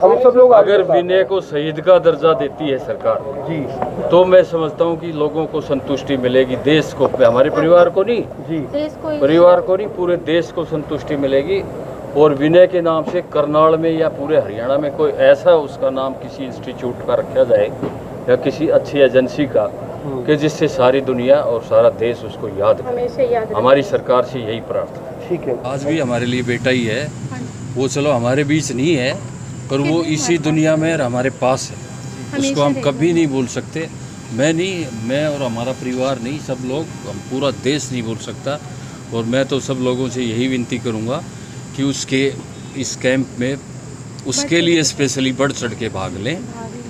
हम सब लोग अगर विनय को शहीद का दर्जा देती है सरकार जी तो मैं समझता हूँ कि लोगों को संतुष्टि मिलेगी, देश को, हमारे परिवार को नहीं, जी परिवार को नहीं, पूरे देश को संतुष्टि मिलेगी। और विनय के नाम से करनाल में या पूरे हरियाणा में कोई ऐसा उसका नाम किसी इंस्टीट्यूट का रखा जाए या किसी अच्छी एजेंसी का कि जिससे सारी दुनिया और सारा देश उसको याद करे। हमारी सरकार से यही प्रार्थना। ठीक है। आज भी हमारे लिए बेटा ही है, वो चलो हमारे बीच नहीं है पर वो इसी दुनिया में और हमारे पास है, उसको हम कभी नहीं भूल सकते। मैं नहीं, मैं और हमारा परिवार नहीं, सब लोग, हम पूरा देश नहीं भूल सकता। और मैं तो सब लोगों से यही विनती करूंगा कि उसके इस कैंप में उसके लिए स्पेशली बढ़ चढ़ के भाग लें।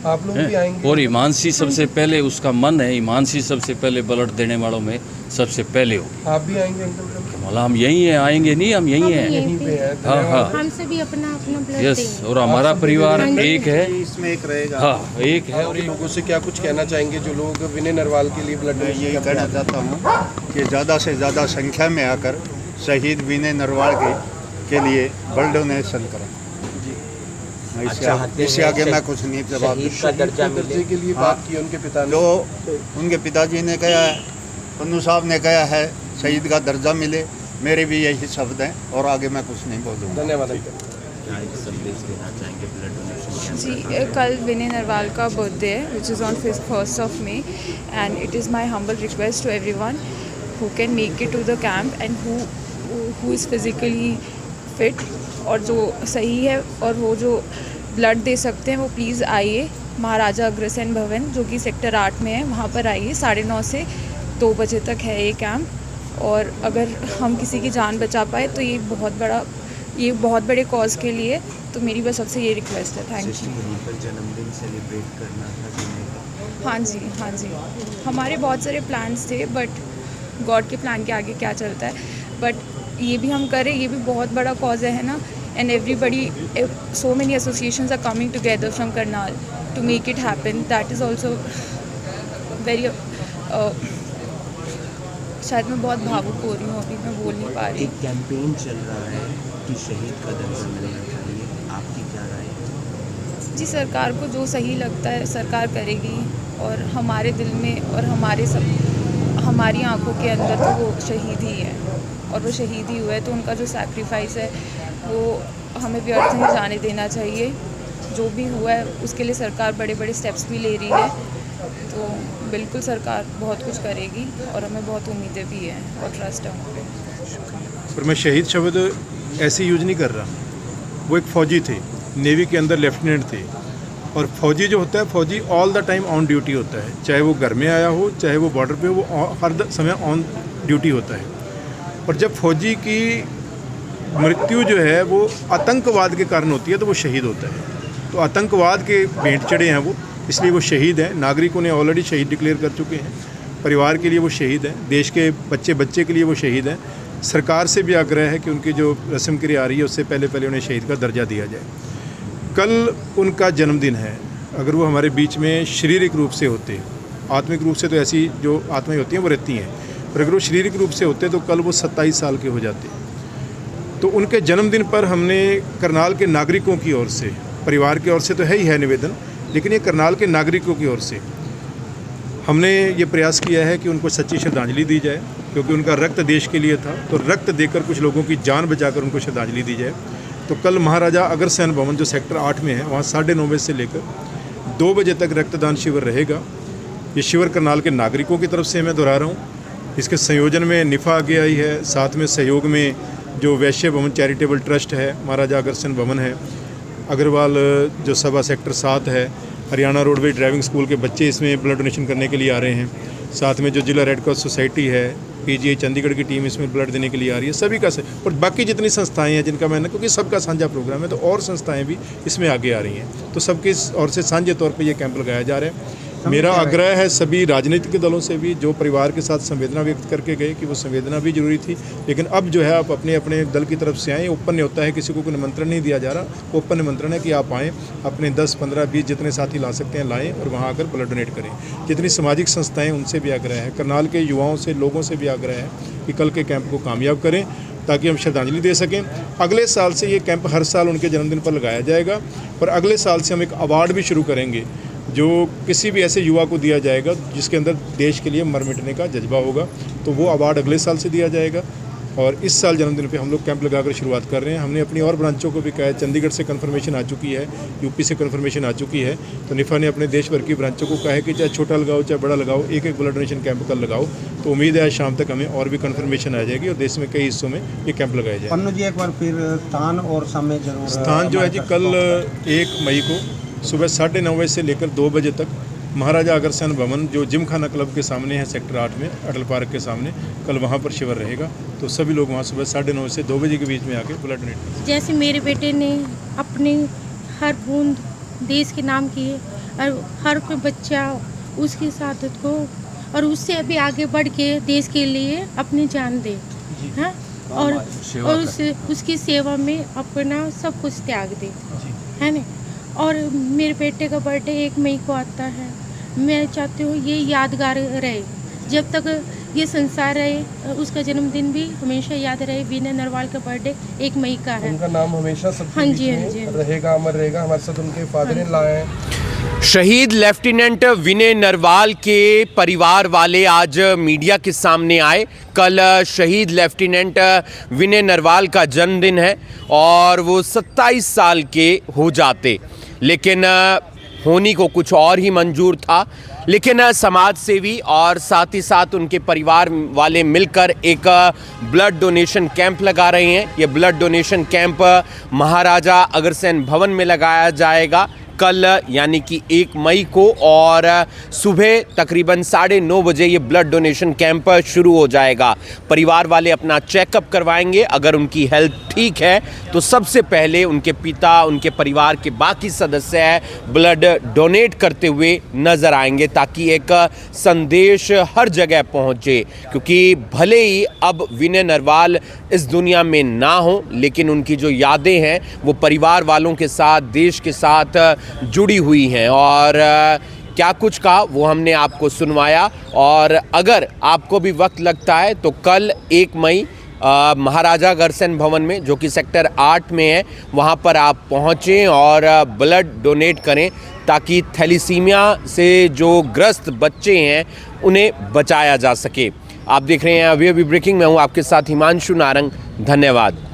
आप लोग भी आएंगे? और हिमांशी सबसे पहले, उसका मन है हिमांशी सबसे पहले ब्लड देने वालों में सबसे पहले हो। आप भी आएंगे अंकल? मतलब हम यहीं हैं, आएंगे नहीं, हम यहीं हैं। यहीं पे है। हाँ हाँ, हमसे भी अपना ब्लड यस। और हमारा परिवार एक है, इसमें एक रहेगा। हाँ एक है। और लोगों से क्या कुछ कहना चाहेंगे जो लोग विनय नरवाल के लिए ब्लड मैं यही कहना चाहता हूँ कि ज़्यादा से ज़्यादा संख्या में आकर शहीद विनय नरवाल के लिए ब्लड डोनेशन करें। इससे आगे मैं कुछ नहीं जवाब दर्जे के लिए बात की उनके पिता ने। जो उनके पिताजी ने कहा है, पन्नू साहब ने कहा है शहीद का दर्जा मिले, मेरे भी यही शब्द हैं और आगे मैं कुछ नहीं बोलूँगा। धन्यवाद। जी, कल विनय नरवाल का बर्थडे है which is on 1st of May and it is my humble request to everyone who can make it to the camp and who is physically fit और जो सही है और वो जो ब्लड दे सकते हैं वो प्लीज़ आइए। महाराजा अग्रसेन भवन जो कि सेक्टर 8 में है, वहाँ पर आइए। 9:30 से 2 बजे तक है ये कैंप। और अगर हम किसी की जान बचा पाए तो ये बहुत बड़े कॉज के लिए, तो मेरी बस सबसे ये रिक्वेस्ट है। Thank you. जन्मदिन सेलिब्रेट करना था। हाँ जी, हमारे बहुत सारे प्लान्स थे बट गॉड के प्लान के आगे क्या चलता है। बट ये भी हम करें, ये भी बहुत बड़ा कॉज है ना। And everybody, so many associations are coming together from Karnal to make it happen. That is also very, शायद मैं बहुत भावुक हो रही हूँ, अभी मैं बोल नहीं पा रही। एक कैंपेन चल रहा है कि शहीद का दर्जा मिलना चाहिए, आपकी क्या राय है? जी, सरकार को जो सही लगता है सरकार करेगी। और हमारे दिल में और हमारी आंखों के अंदर तो वो शहीद ही है और वो शहीद ही हुए, तो उनका जो सैक्रिफाइस है वो हमें व्यर्थ नहीं जाने देना चाहिए। जो भी हुआ है उसके लिए सरकार बड़े बड़े स्टेप्स भी ले रही है, तो बिल्कुल सरकार बहुत कुछ करेगी और हमें बहुत उम्मीदें भी हैं और ट्रस्ट है उन पर। पर मैं शहीद शब्द ऐसे यूज नहीं कर रहा। वो एक फ़ौजी थे, नेवी के अंदर लेफ्टिनेंट थे। और फ़ौजी जो होता है, फ़ौजी all the time on duty होता है, चाहे वो घर में आया हो चाहे वो बॉर्डर पे हो, वो हर समय ऑन ड्यूटी होता है। और जब फ़ौजी की मृत्यु जो है वो आतंकवाद के कारण होती है तो वो शहीद होता है। तो आतंकवाद के भेंट चढ़े हैं वो, इसलिए वो शहीद हैं। नागरिकों ने ऑलरेडी शहीद डिक्लेयर कर चुके हैं। परिवार के लिए वो शहीद हैं, देश के बच्चे के लिए वो शहीद हैं। सरकार से भी आग्रह है कि उनकी जो रस्म क्रिया आ रही है उससे पहले उन्हें शहीद का दर्जा दिया जाए। कल उनका जन्मदिन है। अगर वो हमारे बीच में शारीरिक रूप से होते, आत्मिक रूप से तो ऐसी जो आत्माएं होती हैं वो रहती हैं, पर अगर वो शारीरिक रूप से होते तो कल वो 27 साल के हो जाते। तो उनके जन्मदिन पर हमने करनाल के नागरिकों की ओर से, परिवार की ओर से तो है ही है निवेदन, लेकिन ये करनाल के नागरिकों की ओर से हमने ये प्रयास किया है कि उनको सच्ची श्रद्धांजलि दी जाए, क्योंकि उनका रक्त देश के लिए था। तो रक्त देकर कुछ लोगों की जान बचाकर उनको श्रद्धांजलि दी जाए। तो कल महाराजा अग्रसेन भवन जो सेक्टर 8 में है, वहाँ 9:30 बजे से लेकर 2 बजे तक रक्तदान शिविर रहेगा। ये शिविर करनाल के नागरिकों की तरफ से मैं दोहरा रहा हूँ। इसके संयोजन में निफ़ा आगे आई है, साथ में सहयोग में जो वैश्य भवन चैरिटेबल ट्रस्ट है, महाराजा अग्रसेन भवन है, अग्रवाल जो सभा सेक्टर 7 है, हरियाणा रोडवेज ड्राइविंग स्कूल के बच्चे इसमें ब्लड डोनेशन करने के लिए आ रहे हैं। साथ में जो जिला रेड क्रॉस सोसाइटी है, पीजीआई चंडीगढ़ की टीम इसमें ब्लड देने के लिए आ रही है। सभी का से और बाकी जितनी संस्थाएं हैं जिनका मैंने, क्योंकि सबका साझा प्रोग्राम है तो और संस्थाएं भी इसमें आगे आ रही हैं, तो सबके और से साझे तौर पे ये कैंप लगाया जा रहा है। मेरा आग्रह है सभी राजनीतिक दलों से भी, जो परिवार के साथ संवेदना व्यक्त करके गए कि वो संवेदना भी जरूरी थी, लेकिन अब जो है आप अपने अपने दल की तरफ से आएँ। ओपन नहीं होता है, किसी को कोई निमंत्रण नहीं दिया जा रहा। ओपन निमंत्रण है कि आप आएँ, अपने 10, 15, 20 जितने साथी ला सकते हैं लाएँ और वहाँ आकर ब्लड डोनेट करें। जितनी सामाजिक संस्थाएँ उनसे भी आग्रह है, करनाल के युवाओं से, लोगों से भी आग्रह है कि कल के कैंप को कामयाब करें, ताकि हम श्रद्धांजलि दे सकें। अगले साल से ये कैंप हर साल उनके जन्मदिन पर लगाया जाएगा और अगले साल से हम एक अवार्ड भी शुरू करेंगे जो किसी भी ऐसे युवा को दिया जाएगा जिसके अंदर देश के लिए मर मिटने का जज्बा होगा, तो वो अवार्ड अगले साल से दिया जाएगा। और इस साल जन्मदिन पे हम लोग कैंप लगाकर शुरुआत कर रहे हैं। हमने अपनी और ब्रांचों को भी कहा है, चंडीगढ़ से कन्फर्मेशन आ चुकी है, यूपी से कन्फर्मेशन आ चुकी है, तो निफ़ा ने अपने देश भर की ब्रांचों को कहा है कि चाहे छोटा लगाओ चाहे बड़ा लगाओ, एक एक ब्लड डोनेशन कैंप कल लगाओ। तो उम्मीद है आज शाम तक हमें और भी कन्फर्मेशन आ जाएगी और देश में कई हिस्सों में ये कैंप लगाए जाएंगे। पन्नू जी एक बार फिर स्थान और समय जरूर। स्थान जो है जी कल 1 मई को सुबह 9:30 बजे से लेकर 2 बजे तक महाराजा अग्रसेन भवन जो जिम खाना क्लब के सामने है सेक्टर 8 में अटल पार्क के सामने, कल वहाँ पर शिविर रहेगा। तो सभी लोग वहाँ सुबह 9:30 से 2 बजे के बीच में आके ब्लड डोनेट करें। जैसे मेरे बेटे ने अपनी हर बूंद देश के नाम की है और हर कोई बच्चा उसकी शहादत को और उससे अभी आगे बढ़ के देश के लिए अपनी जान दे, हाँ, और उसकी सेवा में अपना सब कुछ त्याग दे, है ना। और मेरे बेटे का बर्थडे 1 मई को आता है। मैं चाहती हूँ ये यादगार रहे, जब तक ये संसार रहे उसका जन्मदिन भी हमेशा याद रहे। विनय नरवाल का बर्थडे 1 मई का है। उनका नाम हमेशा सबके हाँ बीच जी, में हाँ जी। रहेगा, अमर रहेगा। हमारे साथ उनके फादर इन लॉ हैं। शहीद लेफ्टिनेंट विनय नरवाल के परिवार वाले आज मीडिया के सामने आए। कल शहीद लेफ्टिनेंट विनय नरवाल का जन्मदिन है और वो 27 साल के हो जाते, लेकिन होनी को कुछ और ही मंजूर था। लेकिन समाज सेवी और साथ ही साथ उनके परिवार वाले मिलकर एक ब्लड डोनेशन कैंप लगा रहे हैं। ये blood donation camp Maharaja Agrasen भवन में लगाया जाएगा कल, यानी कि 1 मई को, और सुबह तकरीबन 9:30 बजे ये ब्लड डोनेशन कैंप शुरू हो जाएगा। परिवार वाले अपना चेकअप करवाएंगे। अगर उनकी हेल्थ ठीक है तो सबसे पहले उनके पिता, उनके परिवार के बाकी सदस्य ब्लड डोनेट करते हुए नज़र आएंगे ताकि एक संदेश हर जगह पहुंचे। क्योंकि भले ही अब विनय नरवाल इस दुनिया में ना हो, लेकिन उनकी जो यादें हैं वो परिवार वालों के साथ, देश के साथ जुड़ी हुई हैं। और क्या कुछ कहा वो हमने आपको सुनवाया। और अगर आपको भी वक्त लगता है तो कल 1 मई महाराजा अग्रसेन भवन में, जो कि सेक्टर 8 में है, वहाँ पर आप पहुँचें और ब्लड डोनेट करें ताकि थैलीसीमिया से जो ग्रस्त बच्चे हैं उन्हें बचाया जा सके। आप देख रहे हैं अभी ब्रेकिंग में हूँ आपके साथ हिमांशु नारंग। धन्यवाद।